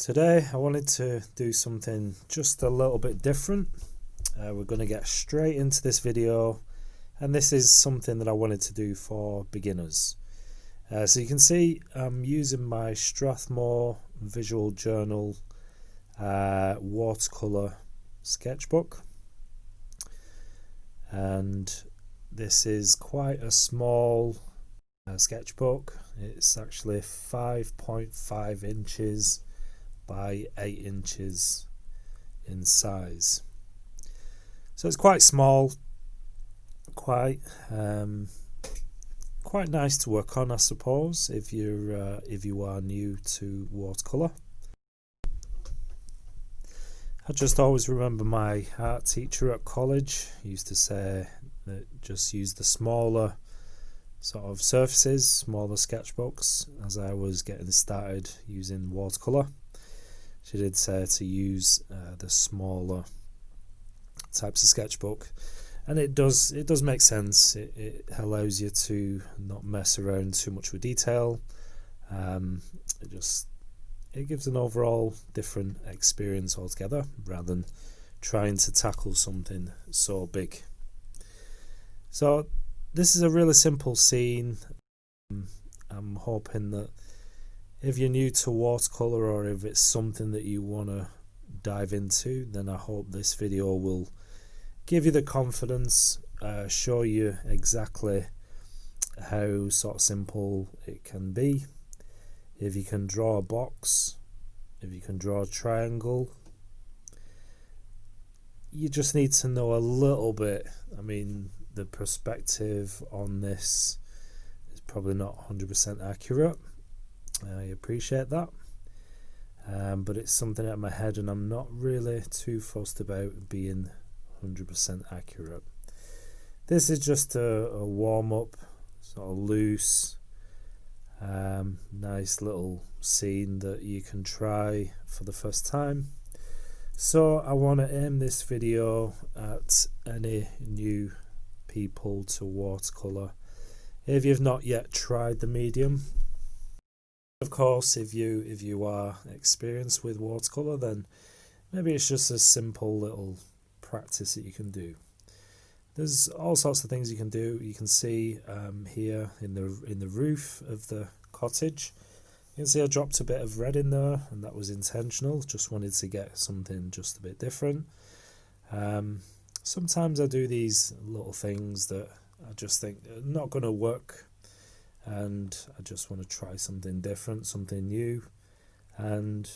Today I wanted to do something just a little bit different. We're going to get straight into this video, and this is something that I wanted to do for beginners. So you can see I'm using my Strathmore visual journal watercolour sketchbook, and this is quite a small sketchbook. It's actually 5.5 inches by 8 inches in size, so it's quite small, quite nice to work on, I suppose, if you are new to watercolour. I just always remember my art teacher at college used to say that just use the smaller sort of surfaces, smaller sketchbooks, as I was getting started using watercolour. She did say to use the smaller types of sketchbook, and it does make sense. It allows you to not mess around too much with detail. It gives an overall different experience altogether, rather than trying to tackle something so big. So this is a really simple scene. I'm hoping that if you're new to watercolour, or if it's something that you want to dive into, then I hope this video will give you the confidence, show you exactly how sort of simple it can be. If you can draw a box, if you can draw a triangle, you just need to know a little bit. I mean, the perspective on this is probably not 100% accurate. I appreciate that, but it's something out of my head, and I'm not really too fussed about being 100% accurate. This is just a warm-up, sort of loose, nice little scene that you can try for the first time. So I want to aim this video at any new people to watercolour. If you've not yet tried the medium, of course, if you are experienced with watercolour, then maybe it's just a simple little practice that you can do. There's all sorts of things you can do. You can see here in the roof of the cottage, you can see I dropped a bit of red in there, and that was intentional. Just wanted to get something just a bit different. Sometimes I do these little things that I just think are not going to work, and I just want to try something different, something new, and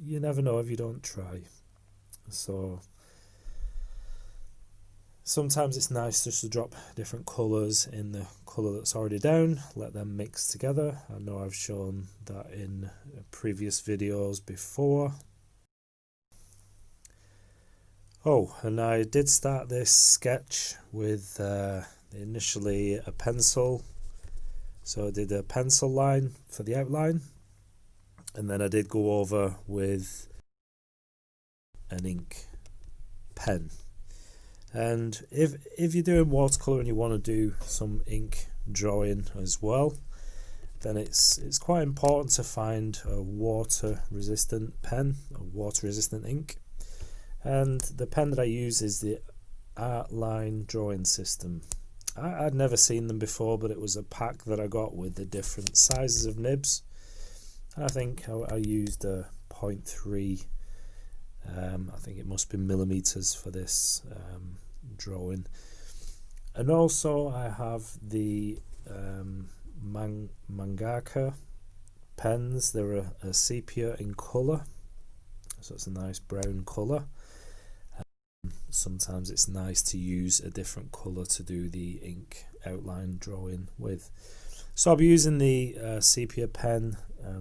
you never know if you don't try. So sometimes it's nice just to drop different colours in the colour that's already down, let them mix together. I know I've shown that in previous videos before. Oh, and I did start this sketch with initially a pencil. So I did a pencil line for the outline, and then I did go over with an ink pen. And if you're doing watercolour and you want to do some ink drawing as well, then it's quite important to find a water resistant pen, a water resistant ink. And the pen that I use is the Artline drawing system. I'd never seen them before, but it was a pack that I got with the different sizes of nibs. I think I used a 0.3, I think it must be millimeters for this drawing. And also I have the Mangaka pens. They're a sepia in colour, so it's a nice brown colour. Sometimes it's nice to use a different colour to do the ink outline drawing with. So I'll be using the sepia pen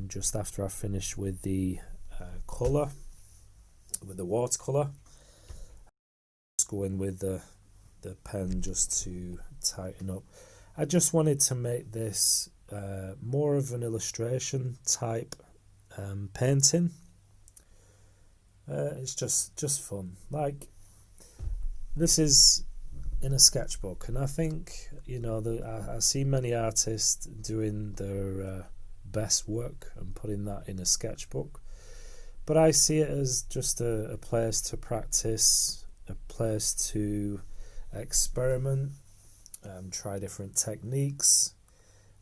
just after I finish with the colour, with the watercolour. Just go in with the pen just to tighten up. I just wanted to make this more of an illustration type painting. It's just fun. Like, this is in a sketchbook, and I think, you know, I see many artists doing their best work and putting that in a sketchbook. But I see it as just a place to practice, a place to experiment, try different techniques,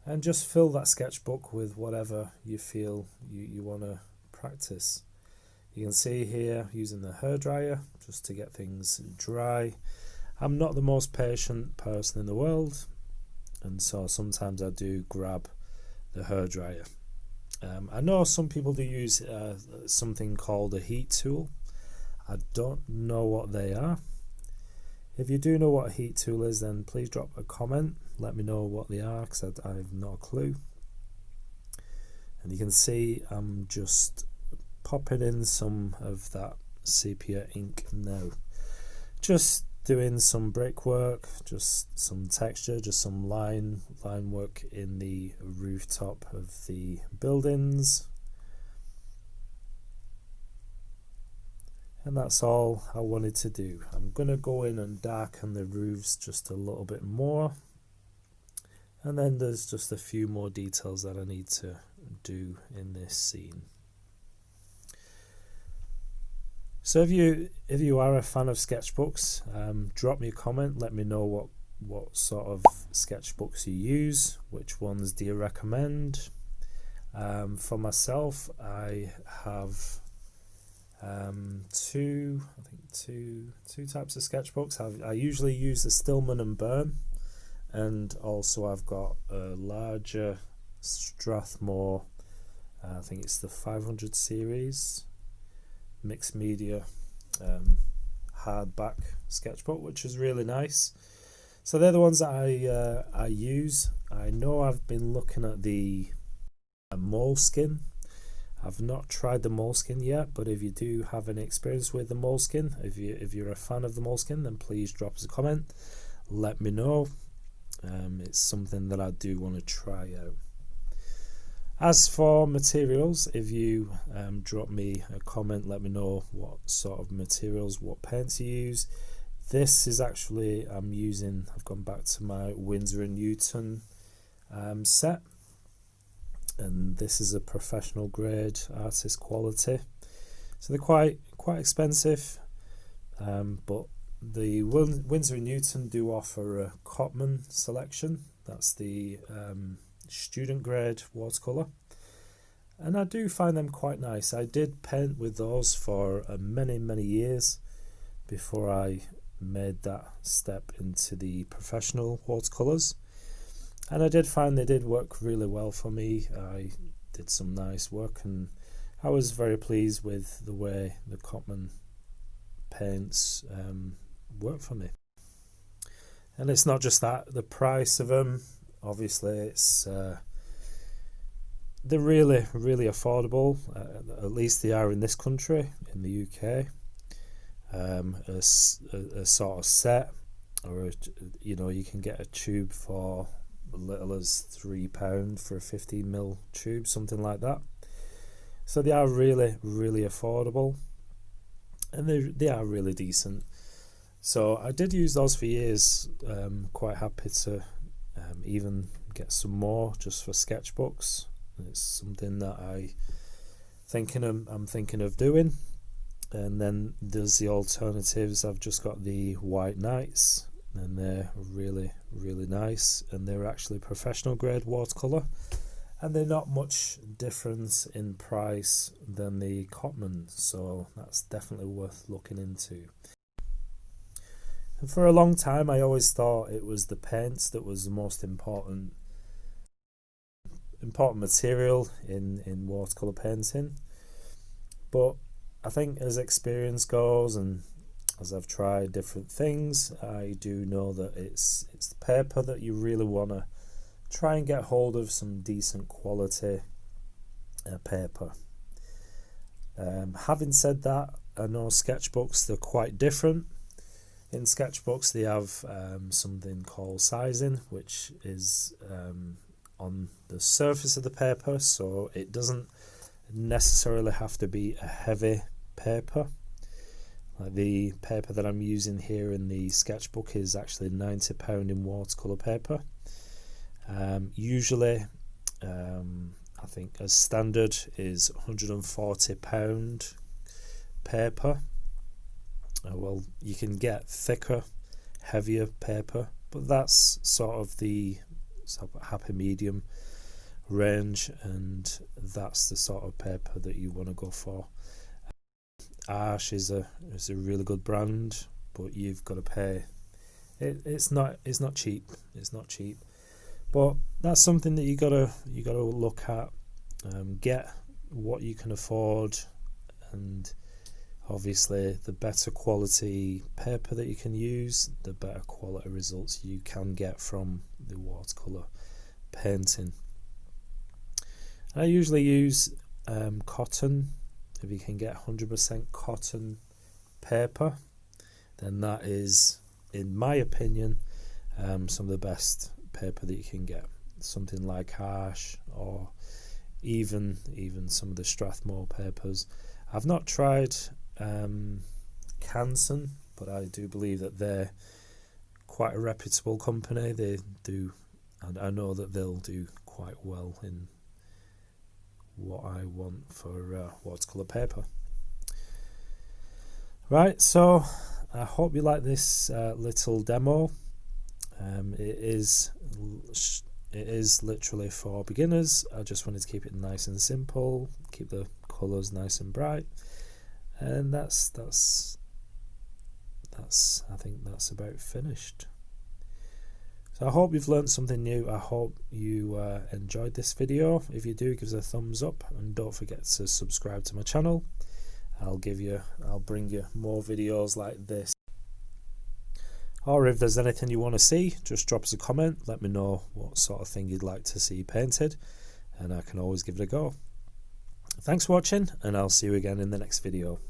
and just fill that sketchbook with whatever you feel you want to practice. You can see here using the hairdryer just to get things dry. I'm not the most patient person in the world, and so sometimes I do grab the hairdryer. I know some people do use something called a heat tool. I don't know what they are. If you do know what a heat tool is, then please drop a comment. Let me know what they are, because I have no clue. And you can see I'm just popping in some of that sepia ink now. Just doing some brickwork, just some texture, just some line work in the rooftop of the buildings. And that's all I wanted to do. I'm going to go in and darken the roofs just a little bit more. And then there's just a few more details that I need to do in this scene. So if you are a fan of sketchbooks, drop me a comment. Let me know what sort of sketchbooks you use. Which ones do you recommend? For myself, I have two types of sketchbooks. I usually use the Stillman and Burn, and also I've got a larger Strathmore. I think it's the 500 series. Mixed media hardback sketchbook, which is really nice. So they're the ones that I use. I know I've been looking at the moleskin. I've not tried the moleskin yet, but if you do have any experience with the moleskin, if you're a fan of the moleskin, then please drop us a comment. Let me know. It's something that I do want to try out. As for materials, if you drop me a comment, let me know what sort of materials, what paints you use. This is actually, I've gone back to my Winsor & Newton set, and this is a professional grade artist quality. So they're quite expensive, but the Winsor & Newton do offer a Cotman selection. That's the student grade watercolour, and I do find them quite nice. I did paint with those for many years before I made that step into the professional watercolours, and I did find they did work really well for me. I did some nice work, and I was very pleased with the way the Cotman paints work for me. And it's not just that, the price of them, obviously it's they're really affordable. At least they are in this country, in the UK. A sort of set, or you can get a tube for as little as £3 for a 15mm tube, something like that. So they are really affordable, and they are really decent. So I did use those for years. Quite happy to even get some more just for sketchbooks. It's something that I'm thinking of doing. And then there's the alternatives. I've just got the White Knights, and they're really nice, and they're actually professional grade watercolour, and they're not much difference in price than the Cotman, so that's definitely worth looking into. And for a long time I always thought it was the paints that was the most important material in watercolour painting, but I think as experience goes, and as I've tried different things, I do know that it's the paper that you really want to try and get hold of, some decent quality paper. Having said that, I know sketchbooks, they're quite different. In sketchbooks they have something called sizing, which is on the surface of the paper, so it doesn't necessarily have to be a heavy paper. Like the paper that I'm using here in the sketchbook is actually £90 in watercolour paper. Usually I think as standard is £140 paper. Well, you can get thicker, heavier paper, but that's sort of the happy medium range, and that's the sort of paper that you want to go for. Arch is a really good brand, but you've got to pay. It's not cheap. It's not cheap, but that's something that you gotta look at. Get what you can afford, and obviously the better quality paper that you can use, the better quality results you can get from the watercolour painting. I usually use cotton. If you can get 100% cotton paper, then that is, in my opinion, some of the best paper that you can get. Something like Arch, or even some of the Strathmore papers. I've not tried Canson, but I do believe that they're quite a reputable company. They do, and I know that they'll do quite well in what I want for watercolour paper. Right, so I hope you like this little demo. It is literally for beginners. I just wanted to keep it nice and simple, keep the colours nice and bright, and that's I think that's about finished. So I hope you've learned something new. I hope you enjoyed this video. If you do, give us a thumbs up, and don't forget to subscribe to my channel. I'll bring you more videos like this. Or if there's anything you want to see, just drop us a comment. Let me know what sort of thing you'd like to see painted, and I can always give it a go. Thanks for watching, and I'll see you again in the next video.